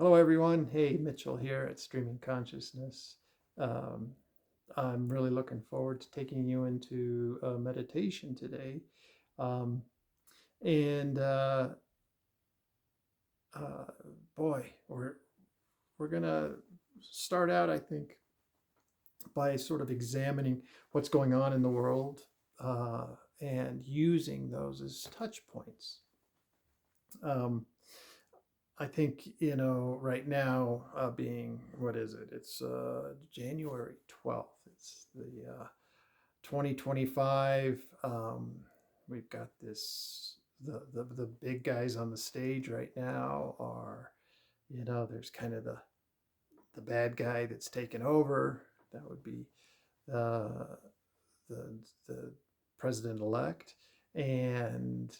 Hello, everyone. Hey, Mitchell here at Streaming Consciousness. Um, I'm really looking forward to taking you into a meditation today. Um, and uh, Boy, we're gonna start out, I think, by sort of examining what's going on in the world uh, and using those as touch points. Um, I think, right now, being, what is it? It's January 12th. It's the 2025. We've got the big guys on the stage right now are, there's kind of the bad guy that's taken over. That would be the, the president elect. And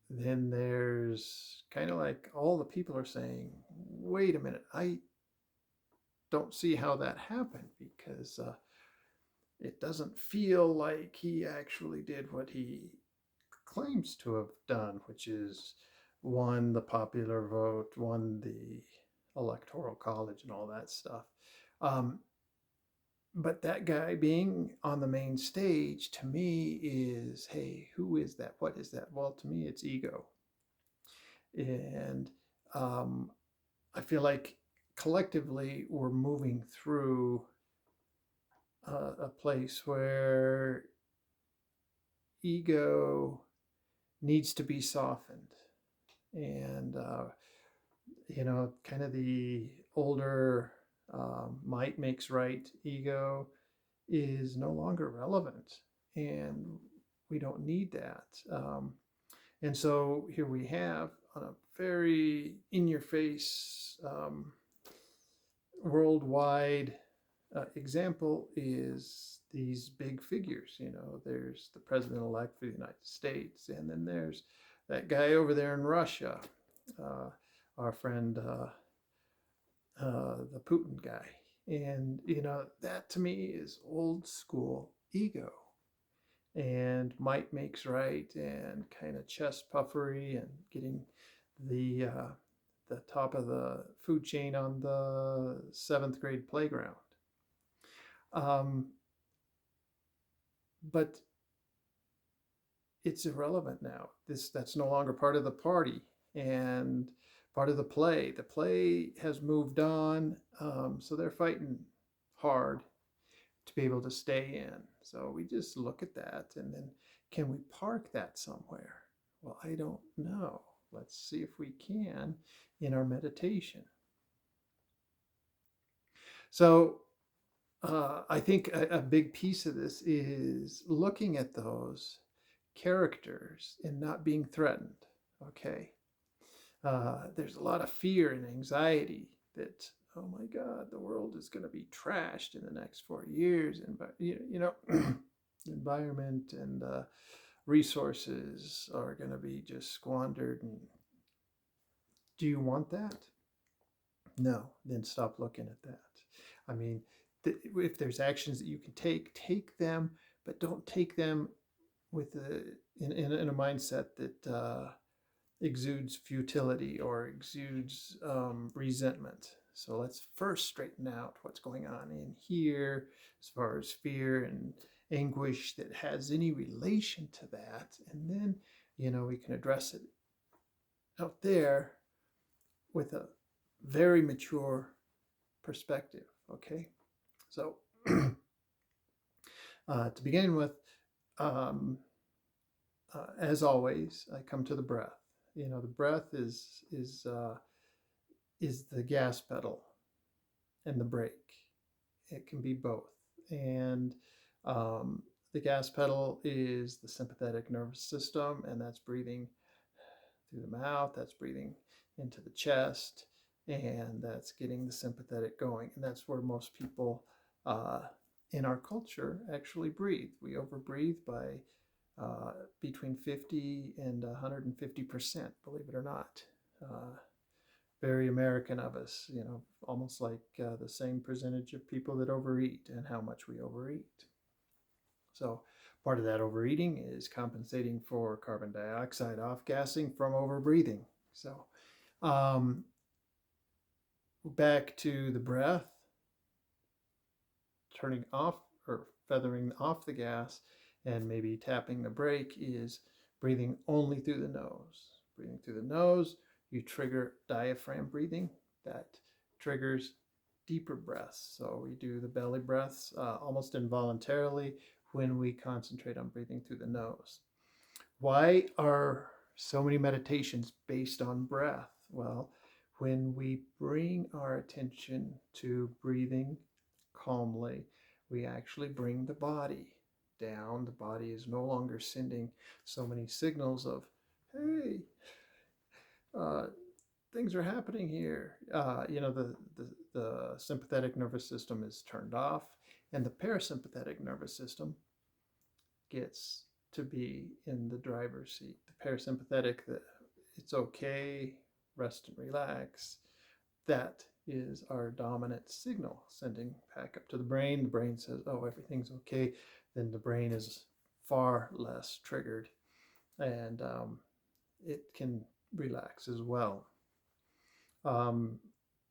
then there's kind of like all the people are saying, wait a minute, I don't see how that happened because it doesn't feel like he actually did what he claims to have done, which is won the popular vote, won the electoral college, and all that stuff. Um, but that guy being on the main stage to me is, hey, who is that? What is that? Well, to me, it's ego. And um, I feel like collectively we're moving through a place where ego needs to be softened. And, kind of the older might makes right ego is no longer relevant. And we don't need that. And so here we have on a very in your face worldwide example is these big figures. There's the president elect for the United States, and then there's that guy over there in Russia, uh, our friend, the Putin guy. And, that to me is old school ego and might makes right and kind of chest puffery and getting the top of the food chain on the seventh grade playground. Um, but it's irrelevant now. That's no longer part of the party and part of the play. The play has moved on, so they're fighting hard to be able to stay in. So we just look at that and then can we park that somewhere? Well, I don't know. Let's see if we can in our meditation. So I think a big piece of this is looking at those characters and not being threatened. Okay. There's a lot of fear and anxiety that, oh my God, the world is going to be trashed in the next 4 years. And, environment and resources are going to be just squandered. And do you want that? No, then stop looking at that. I mean, if there's actions that you can take them, but don't take them with in a mindset that exudes futility or exudes resentment. So let's first straighten out what's going on in here as far as fear and anguish that has any relation to that. And then, we can address it out there with a very mature perspective. Okay. So, to begin with, um, as always, I come to the breath. The breath is the gas pedal and the brake. It can be both. And um, the gas pedal is the sympathetic nervous system, and that's breathing through the mouth, that's breathing into the chest, and that's getting the sympathetic going. And that's where most people in our culture actually breathe. We overbreathe by between 50 and 150%, believe it or not. Very American of us, almost like the same percentage of people that overeat and how much we overeat. So, part of that overeating is compensating for carbon dioxide off gassing from overbreathing. So, um, back to the breath, turning off or feathering off the gas, and maybe tapping the brake is breathing only through the nose. Breathing through the nose, you trigger diaphragm breathing. That triggers deeper breaths. So we do the belly breaths almost involuntarily when we concentrate on breathing through the nose. Why are so many meditations based on breath? Well, when we bring our attention to breathing calmly, we actually bring the body down. The body is no longer sending so many signals of, hey, uh, things are happening here. The sympathetic nervous system is turned off, and the parasympathetic nervous system gets to be in the driver's seat. The parasympathetic, it's okay, rest and relax. That is our dominant signal sending back up to the brain. The brain says, oh, everything's okay. Then the brain is far less triggered, and it can relax as well. Um,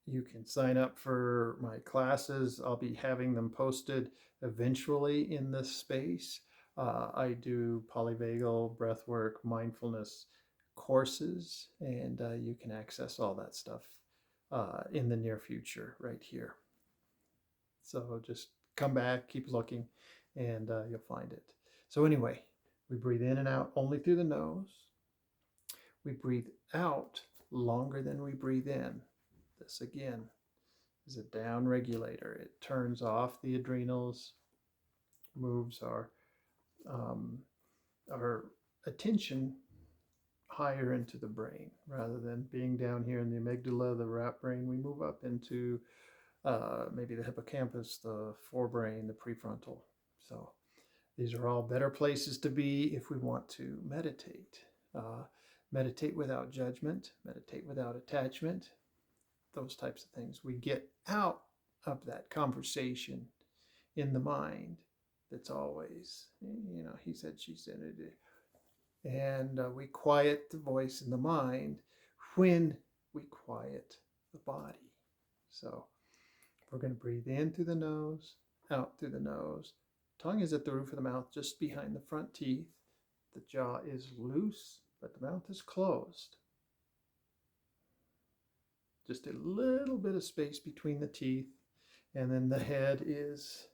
you can sign up for my classes. I'll be having them posted eventually in this space. I do polyvagal, breathwork, mindfulness courses, and you can access all that stuff in the near future right here. So just come back, keep looking, and you'll find it. So anyway, we breathe in and out only through the nose. We breathe out longer than we breathe in. This again is a down regulator. It turns off the adrenals, moves our attention higher into the brain rather than being down here in the amygdala, the rat brain. We move up into maybe the hippocampus, the forebrain, the prefrontal. So these are all better places to be if we want to meditate. Meditate without judgment, meditate without attachment, those types of things. We get out of that conversation in the mind that's always, he said, she said it. And we quiet the voice in the mind when we quiet the body. So we're going to breathe in through the nose, out through the nose. Tongue is at the roof of the mouth, just behind the front teeth. The jaw is loose, but the mouth is closed. Just a little bit of space between the teeth, and then the head is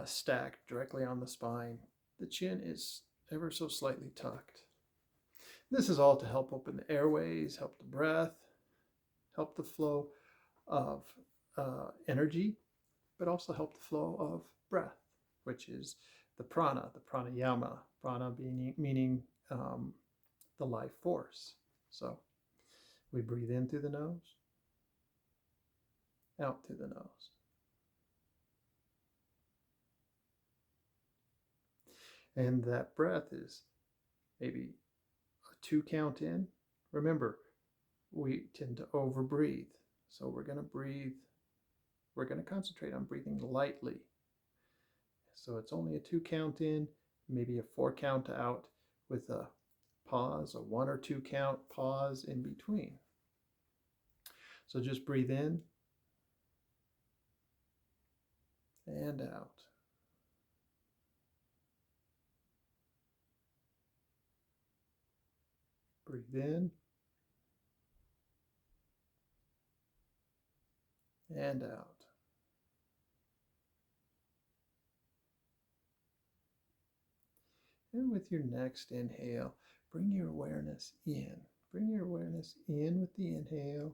stacked directly on the spine. The chin is ever so slightly tucked. This is all to help open the airways, help the breath, help the flow of energy, but also help the flow of breath, which is the prana, the pranayama. Prana meaning the life force. So we breathe in through the nose, out through the nose. And that breath is maybe a 2 count in. Remember, we tend to overbreathe. So we're going to concentrate on breathing lightly. So it's only a 2 count in, maybe a 4 count out with a pause, a 1 or 2 count pause in between. So just breathe in and out. Breathe in and out. And with your next inhale, bring your awareness in. Bring your awareness in with the inhale.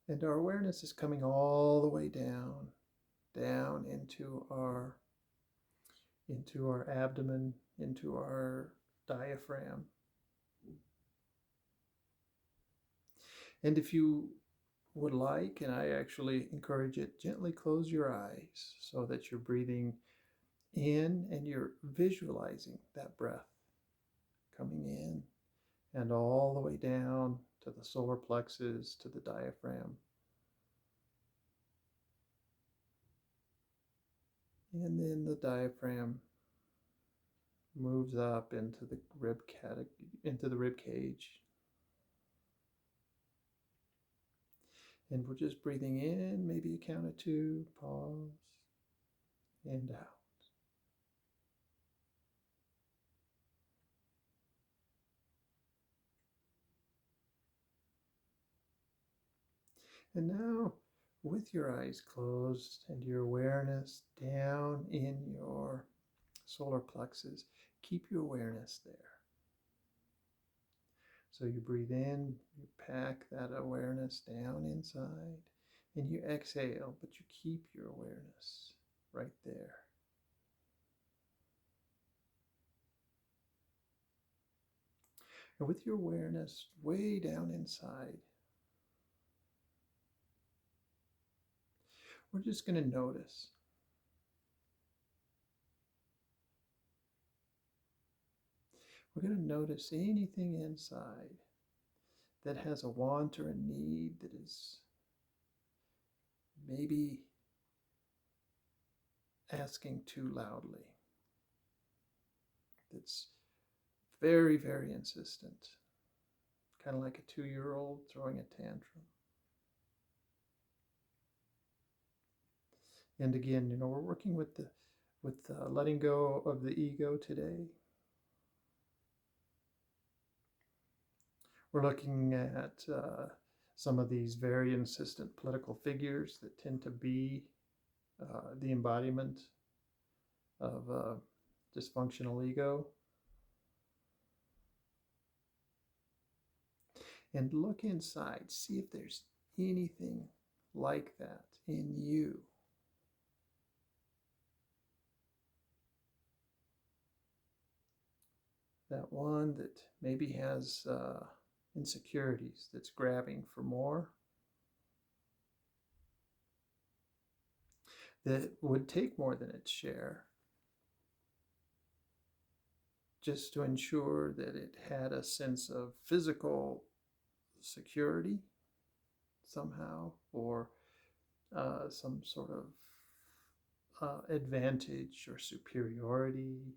And our awareness is coming all the way down into our abdomen, into our diaphragm. And if you would like, and I actually encourage it, gently close your eyes so that you're breathing in and you're visualizing that breath coming in and all the way down to the solar plexus, to the diaphragm. And then the diaphragm moves up into the rib cage, And we're just breathing in, maybe a count of 2, pause, and out. And now, with your eyes closed and your awareness down in your solar plexus, keep your awareness there. So you breathe in, you pack that awareness down inside, and you exhale, but you keep your awareness right there. And with your awareness way down inside, we're just going to notice. We're going to notice anything inside that has a want or a need that is maybe asking too loudly, that's very, very insistent, kind of like a 2-year-old throwing a tantrum. And again, we're working with letting go of the ego today. We're looking at some of these very insistent political figures that tend to be the embodiment of dysfunctional ego. And look inside, see if there's anything like that in you. That one that maybe has insecurities, that's grabbing for more, that would take more than its share just to ensure that it had a sense of physical security somehow, or some sort of advantage or superiority,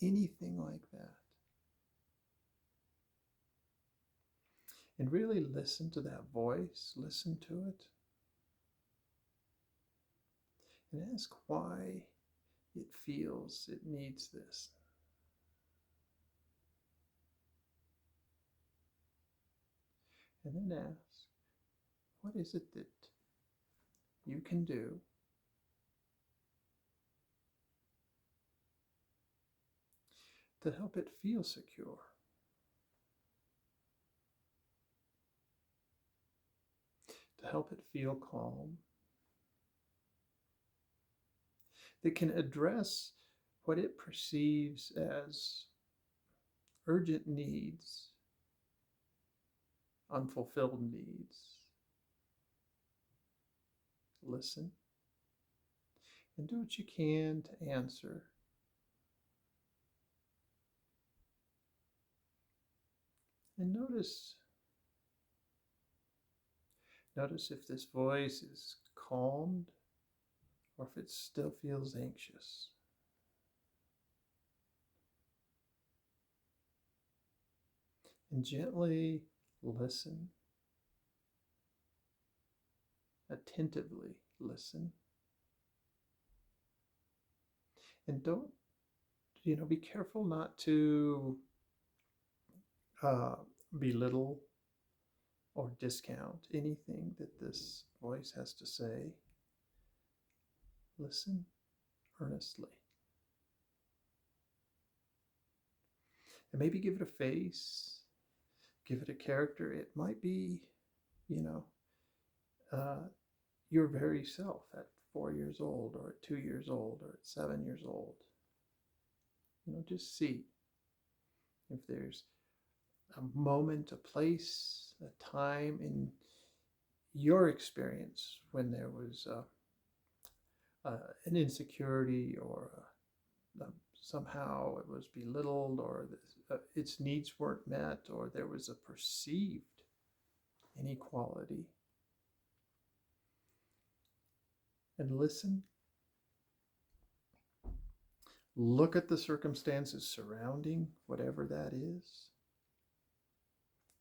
anything like that. And really listen to that voice, listen to it, and ask why it feels it needs this. And then ask, what is it that you can do to help it feel secure? To help it feel calm? That can address what it perceives as urgent needs, unfulfilled needs. Listen and do what you can to answer. And notice if this voice is calmed or if it still feels anxious. And gently listen, attentively listen. And don't, be careful not to belittle or discount anything that this voice has to say. Listen earnestly. And maybe give it a face, give it a character. It might be, your very self at 4 years old, or at 2 years old, or at 7 years old. Just see if there's a moment, a place, a time in your experience when there was an insecurity, or somehow it was belittled, or its needs weren't met, or there was a perceived inequality. And listen. Look at the circumstances surrounding whatever that is.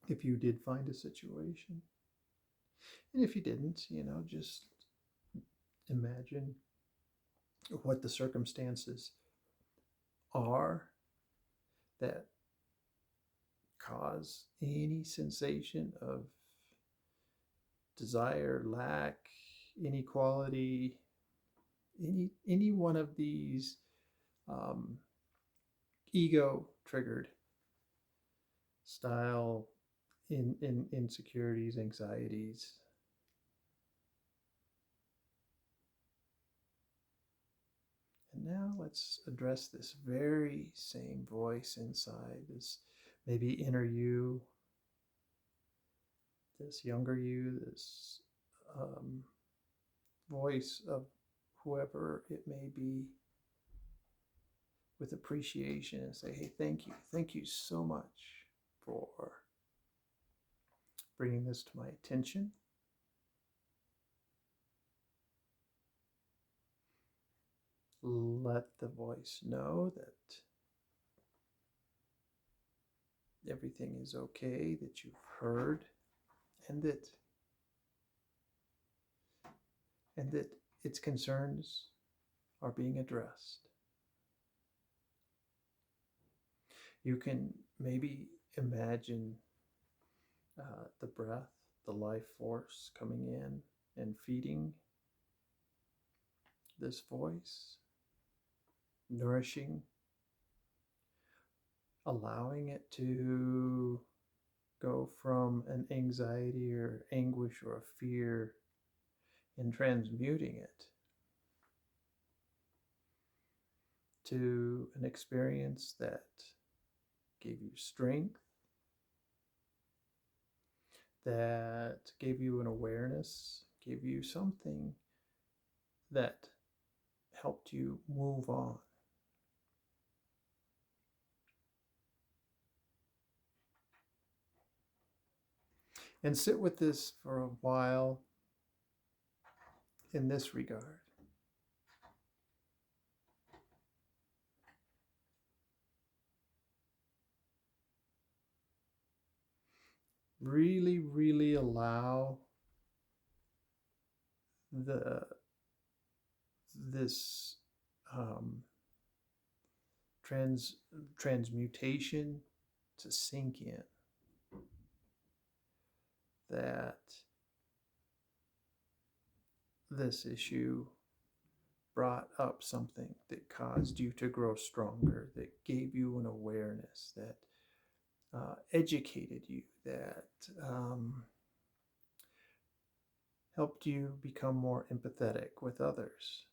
If you did find a situation, And if you didn't, just imagine what the circumstances are that cause any sensation of desire, lack, inequality, any one of these um, ego triggered style in insecurities, anxieties. And now let's address this very same voice inside, this maybe inner you, this younger you, this voice of whoever it may be, with appreciation, and say, hey, thank you. Thank you so much for bringing this to my attention. Let the voice know that everything is okay, that you've heard, and that its concerns are being addressed. You can maybe imagine the breath, the life force coming in and feeding this voice, nourishing, allowing it to go from an anxiety or anguish or a fear and transmuting it to an experience that gave you strength, that gave you an awareness, gave you something that helped you move on. And sit with this for a while in this regard. Really, really allow this transmutation to sink in. That this issue brought up something that caused you to grow stronger, that gave you an awareness, that educated you, that helped you become more empathetic with others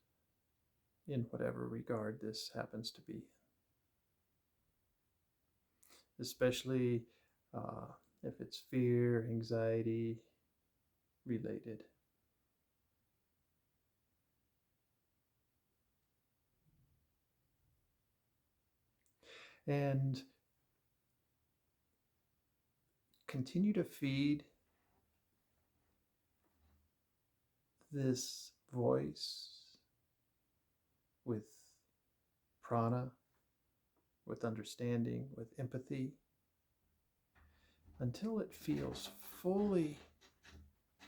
in whatever regard this happens to be. Especially if it's fear, anxiety related. And continue to feed this voice with prana, with understanding, with empathy, until it feels fully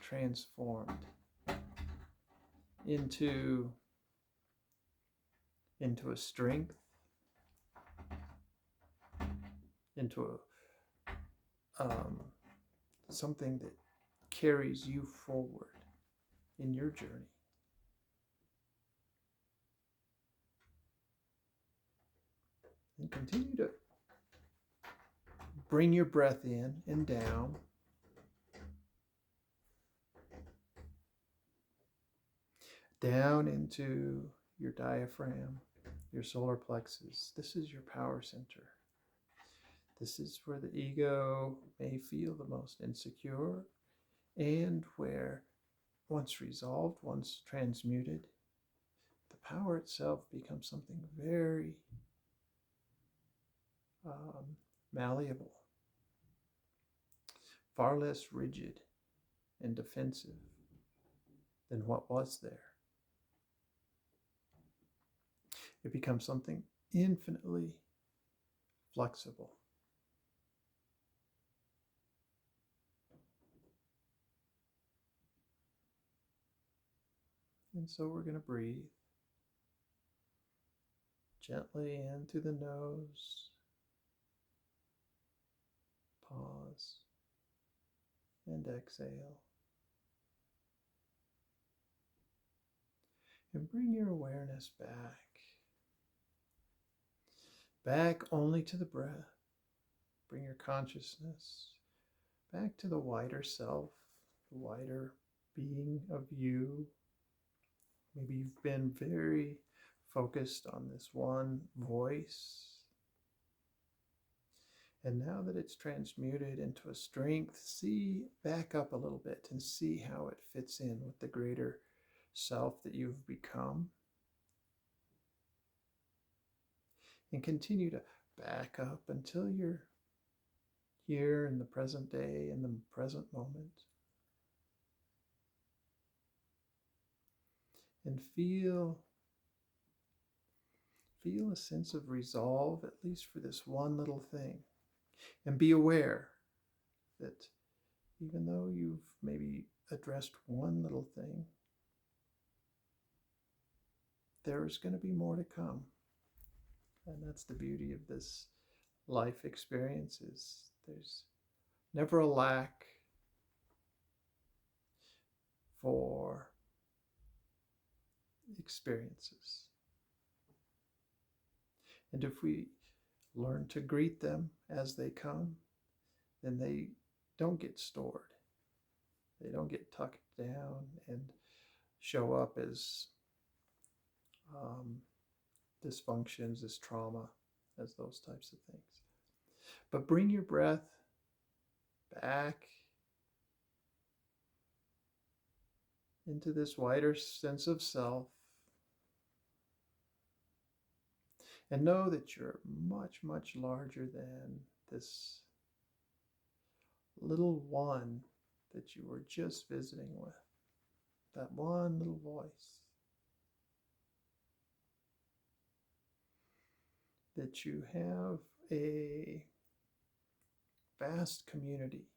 transformed into a strength, into something that carries you forward in your journey. And continue to bring your breath in and down. Down into your diaphragm, your solar plexus. This is your power center. This is where the ego may feel the most insecure, and where, once resolved, once transmuted, the power itself becomes something very malleable, far less rigid and defensive than what was there. It becomes something infinitely flexible. And so we're going to breathe gently in through the nose, pause, and exhale. And bring your awareness back only to the breath. Bring your consciousness back to the wider self, the wider being of you. Maybe you've been very focused on this one voice. And now that it's transmuted into a strength, see back up a little bit and see how it fits in with the greater self that you've become. And continue to back up until you're here in the present day, in the present moment. And feel a sense of resolve, at least for this one little thing. And be aware that even though you've maybe addressed one little thing, there's going to be more to come. And that's the beauty of this life experience, is there's never a lack for experiences. And if we learn to greet them as they come, then they don't get stored. They don't get tucked down and show up as dysfunctions, as trauma, as those types of things. But bring your breath back into this wider sense of self. And know that you're much, much larger than this little one that you were just visiting with. That one little voice. That you have a vast community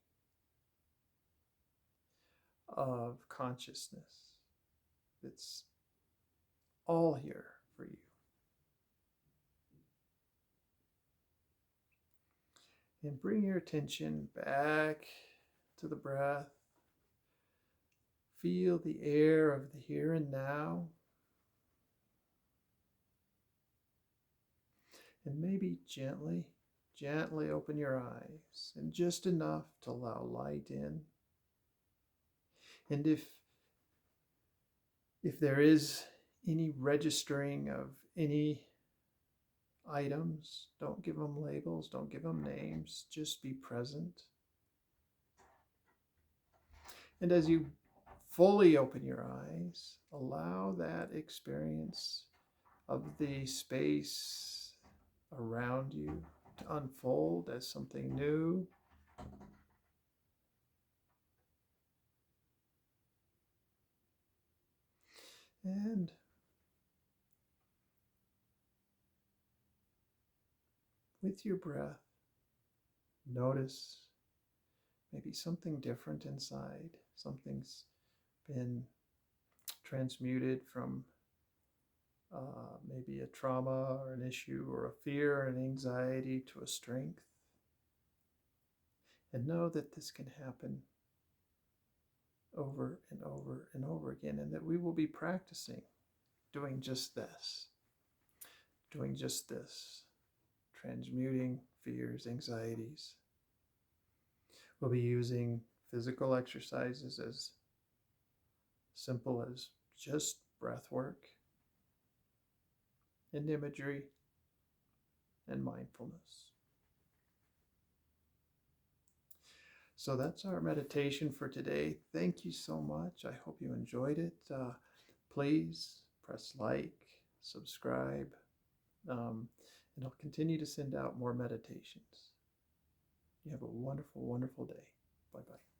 of consciousness that's all here for you. And bring your attention back to the breath. Feel the air of the here and now. And maybe gently open your eyes, and just enough to allow light in. And if there is any registering of any items, don't give them labels, don't give them names, just be present. And as you fully open your eyes, allow that experience of the space around you to unfold as something new. And with your breath, notice maybe something different inside. Something's been transmuted from maybe a trauma or an issue or a fear or an anxiety to a strength. And know that this can happen over and over and over again, and that we will be practicing doing just this, transmuting fears, anxieties. We'll be using physical exercises as simple as just breath work and imagery and mindfulness. So that's our meditation for today. Thank you so much. I hope you enjoyed it. Please press like, subscribe, and I'll continue to send out more meditations. You have a wonderful, wonderful day. Bye-bye.